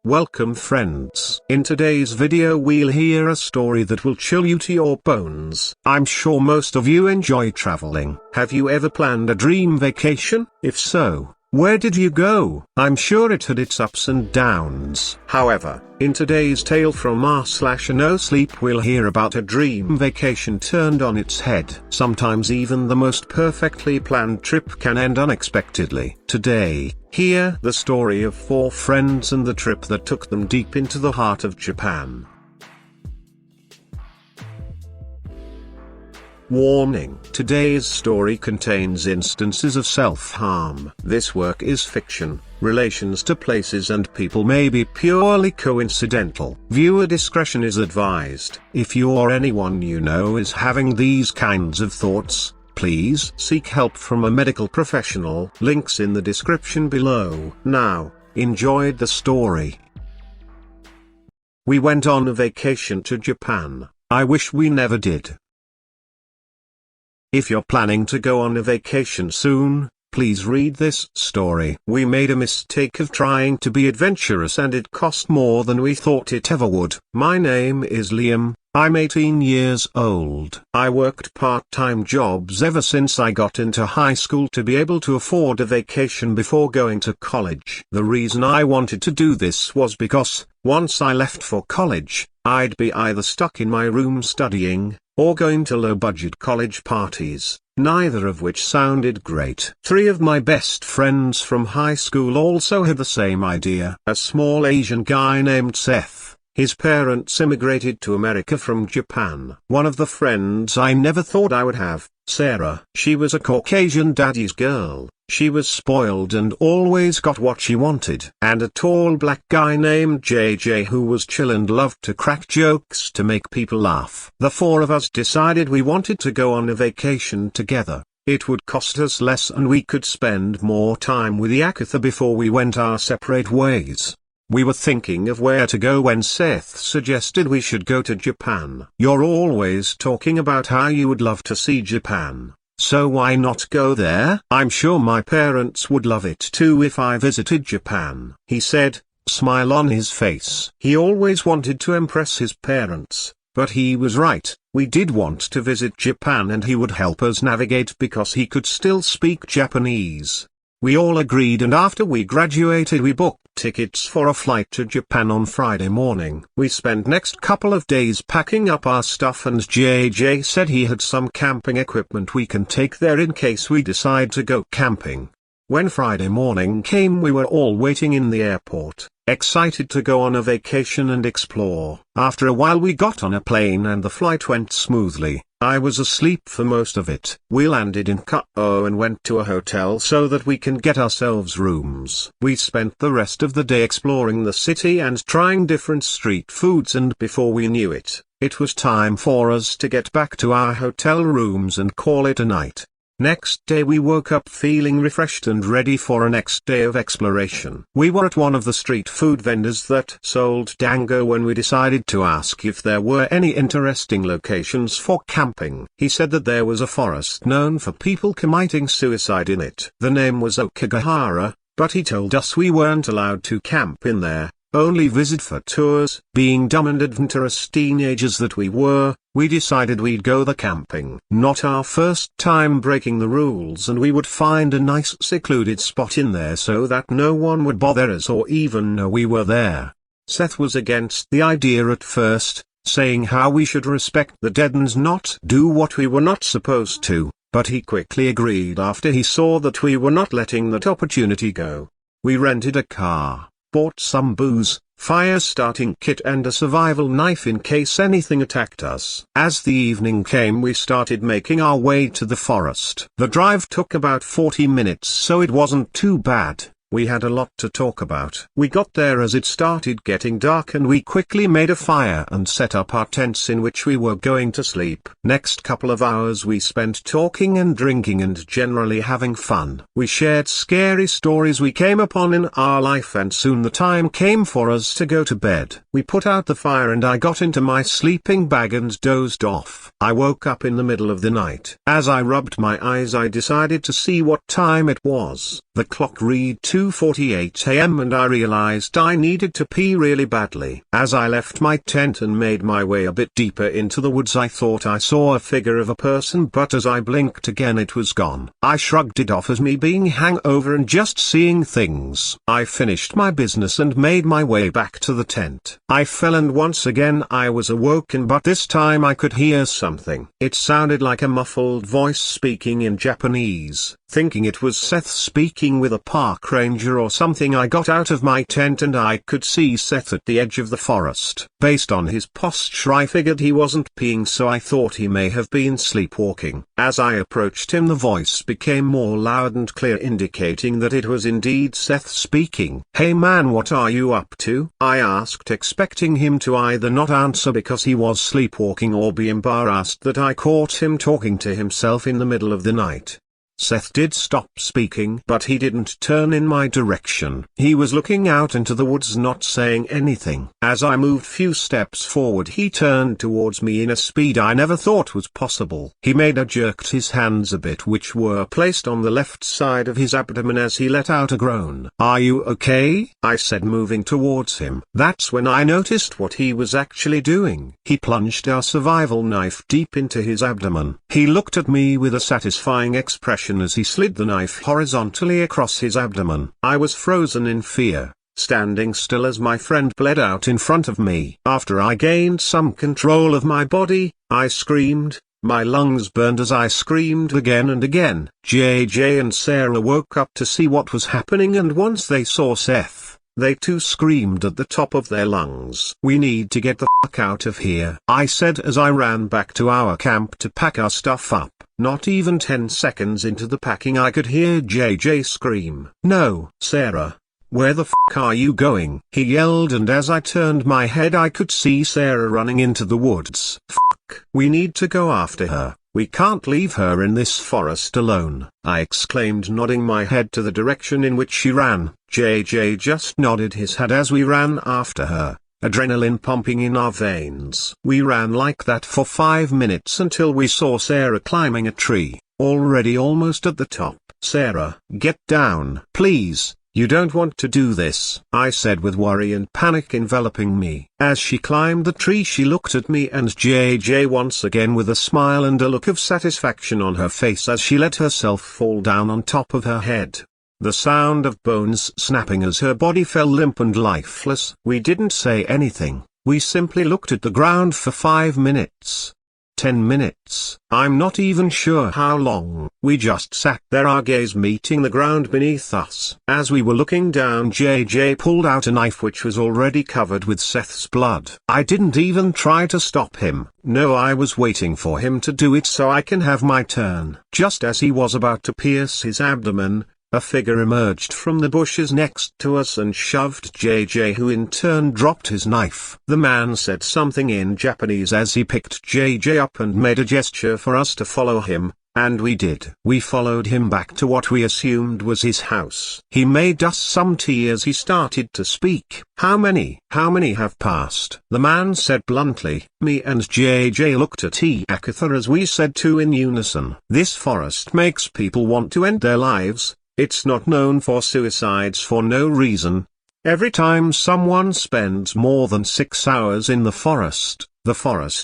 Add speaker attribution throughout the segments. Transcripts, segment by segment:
Speaker 1: Welcome friends. In today's video we'll hear a story that will chill you to your bones. I'm sure most of you enjoy traveling. Have you ever planned a dream vacation? If so, where did you go? I'm sure it had its ups and downs. However, in today's tale from r/NoSleep we'll hear about a dream vacation turned on its head. Sometimes even the most perfectly planned trip can end unexpectedly. Today, hear the story of 4 friends and the trip that took them deep into the heart of Japan. Warning: today's story contains instances of self-harm. This work is fiction. Relations to places and people may be purely coincidental. Viewer discretion is advised. If you or anyone you know is having these kinds of thoughts, please seek help from a medical professional. Links in the description below. Now, enjoy the story. We went on a vacation to Japan. I wish we never did. If you're planning to go on a vacation soon, please read this story. We made a mistake of trying to be adventurous and it cost more than we thought it ever would. My name is Liam, I'm 18 years old. I worked part-time jobs ever since I got into high school to be able to afford a vacation before going to college. The reason I wanted to do this was because, once I left for college, I'd be either stuck in my room studying, or going to low-budget college parties, neither of which sounded great. 3 of my best friends from high school also had the same idea. A small Asian guy named Seth. His parents immigrated to America from Japan. One of the friends I never thought I would have, Sarah. She was a Caucasian daddy's girl. She was spoiled and always got what she wanted. And a tall black guy named JJ who was chill and loved to crack jokes to make people laugh. The 4 of us decided we wanted to go on a vacation together. It would cost us less and we could spend more time with Yakutha before we went our separate ways. We were thinking of where to go when Seth suggested we should go to Japan. You're always talking about how you would love to see Japan. So why not go there? I'm sure my parents would love it too if I visited Japan, he said, smile on his face. He always wanted to impress his parents, but he was right. We did want to visit Japan and he would help us navigate because he could still speak Japanese. We all agreed and after we graduated we booked tickets for a flight to Japan on Friday morning. We spent next couple of days packing up our stuff and JJ said he had some camping equipment we can take there in case we decide to go camping. When Friday morning came we were all waiting in the airport, excited to go on a vacation and explore. After a while we got on a plane and the flight went smoothly. I was asleep for most of it. We landed in Kyoto and went to a hotel so that we can get ourselves rooms. We spent the rest of the day exploring the city and trying different street foods and before we knew it, it was time for us to get back to our hotel rooms and call it a night. Next day we woke up feeling refreshed and ready for a next day of exploration. We were at one of the street food vendors that sold dango when we decided to ask if there were any interesting locations for camping. He said that there was a forest known for people committing suicide in it. The name was Okigahara, but he told us we weren't allowed to camp in there, only visit for tours. Being dumb and adventurous teenagers that we were, we decided we'd go the camping. Not our first time breaking the rules and we would find a nice secluded spot in there so that no one would bother us or even know we were there. Seth was against the idea at first, saying how we should respect the dead and not do what we were not supposed to, but he quickly agreed after he saw that we were not letting that opportunity go. We rented a car, bought some booze, fire starting kit and a survival knife in case anything attacked us. As the evening came we started making our way to the forest. The drive took about 40 minutes so it wasn't too bad. We had a lot to talk about. We got there as it started getting dark and we quickly made a fire and set up our tents in which we were going to sleep. Next couple of hours we spent talking and drinking and generally having fun. We shared scary stories we came upon in our life and soon the time came for us to go to bed. We put out the fire and I got into my sleeping bag and dozed off. I woke up in the middle of the night. As I rubbed my eyes I decided to see what time it was. The clock read 2 2:48 a.m. and I realized I needed to pee really badly. As I left my tent and made my way a bit deeper into the woods, I thought I saw a figure of a person, but as I blinked again it was gone. I shrugged it off as me being hangover and just seeing things. I finished my business and made my way back to the tent. I fell and once again I was awoken, but this time I could hear something. It sounded like a muffled voice speaking in Japanese. Thinking it was Seth speaking with a park ranger or something, I got out of my tent and I could see Seth at the edge of the forest. Based on his posture I figured he wasn't peeing, so I thought he may have been sleepwalking. As I approached him the voice became more loud and clear, indicating that it was indeed Seth speaking. "Hey man, what are you up to?" I asked, expecting him to either not answer because he was sleepwalking or be embarrassed that I caught him talking to himself in the middle of the night. Seth did stop speaking, but he didn't turn in my direction. He was looking out into the woods, not saying anything. As I moved few steps forward he turned towards me in a speed I never thought was possible. He jerked his hands a bit, which were placed on the left side of his abdomen, as he let out a groan. "Are you okay?" I said, moving towards him. That's when I noticed what he was actually doing. He plunged our survival knife deep into his abdomen. He looked at me with a satisfying expression as he slid the knife horizontally across his abdomen. I was frozen in fear, standing still as my friend bled out in front of me. After I gained some control of my body, I screamed. My lungs burned as I screamed again and again. JJ and Sarah woke up to see what was happening, and once they saw Seth, they too screamed at the top of their lungs. "We need to get the fuck out of here," I said as I ran back to our camp to pack our stuff up. Not even 10 seconds into the packing I could hear JJ scream, "No, Sarah, where the fuck are you going?" he yelled, and as I turned my head I could see Sarah running into the woods. "Fuck, we need to go after her. We can't leave her in this forest alone," I exclaimed, nodding my head to the direction in which she ran. JJ just nodded his head as we ran after her, adrenaline pumping in our veins. We ran like that for 5 minutes until we saw Sarah climbing a tree, already almost at the top. "Sarah, get down, please. You don't want to do this," I said with worry and panic enveloping me. As she climbed the tree she looked at me and JJ once again with a smile and a look of satisfaction on her face as she let herself fall down on top of her head. The sound of bones snapping as her body fell limp and lifeless. We didn't say anything, we simply looked at the ground for 5 minutes. 10 minutes, I'm not even sure how long. We just sat there, our gaze meeting the ground beneath us. As we were looking down, JJ pulled out a knife which was already covered with Seth's blood. I didn't even try to stop him. No, I was waiting for him to do it so I can have my turn. Just as he was about to pierce his abdomen, a figure emerged from the bushes next to us and shoved JJ, who in turn dropped his knife. The man said something in Japanese as he picked JJ up and made a gesture for us to follow him, and we did. We followed him back to what we assumed was his house. He made us some tea as he started to speak. How many have passed?" the man said bluntly. Me and JJ looked at Akatha as we said too in unison. "This forest makes people want to end their lives. It's not known for suicides for no reason. Every time someone spends more than 6 hours in the forest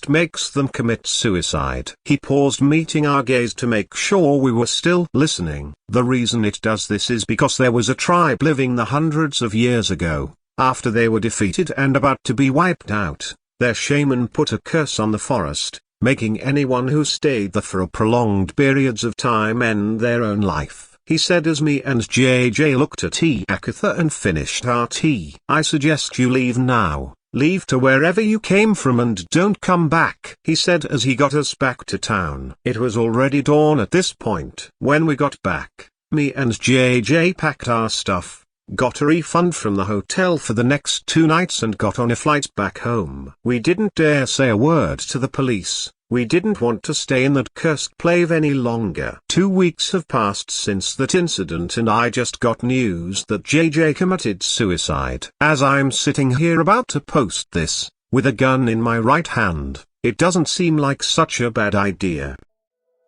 Speaker 1: makes them commit suicide." He paused, meeting our gaze to make sure we were still listening. "The reason it does this is because there was a tribe living the hundreds of years ago. After they were defeated and about to be wiped out, their shaman put a curse on the forest, making anyone who stayed there for prolonged periods of time end their own life," he said as me and JJ looked at Akatha and finished our tea. "I suggest you leave now. Leave to wherever you came from and don't come back," he said as he got us back to town. It was already dawn at this point. When we got back, me and JJ packed our stuff, got a refund from the hotel for the next 2 nights and got on a flight back home. We didn't dare say a word to the police. We didn't want to stay in that cursed place any longer. 2 weeks have passed since that incident and I just got news that JJ committed suicide. As I'm sitting here about to post this, with a gun in my right hand, it doesn't seem like such a bad idea.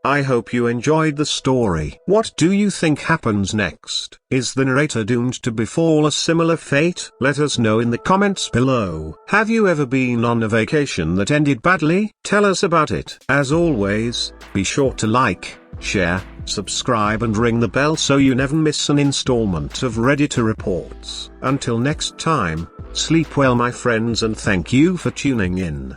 Speaker 1: I hope you enjoyed the story. What do you think happens next? Is the narrator doomed to befall a similar fate? Let us know in the comments below. Have you ever been on a vacation that ended badly? Tell us about it. As always, be sure to like, share, subscribe and ring the bell so you never miss an installment of Redditor Reports. Until next time, sleep well my friends and thank you for tuning in.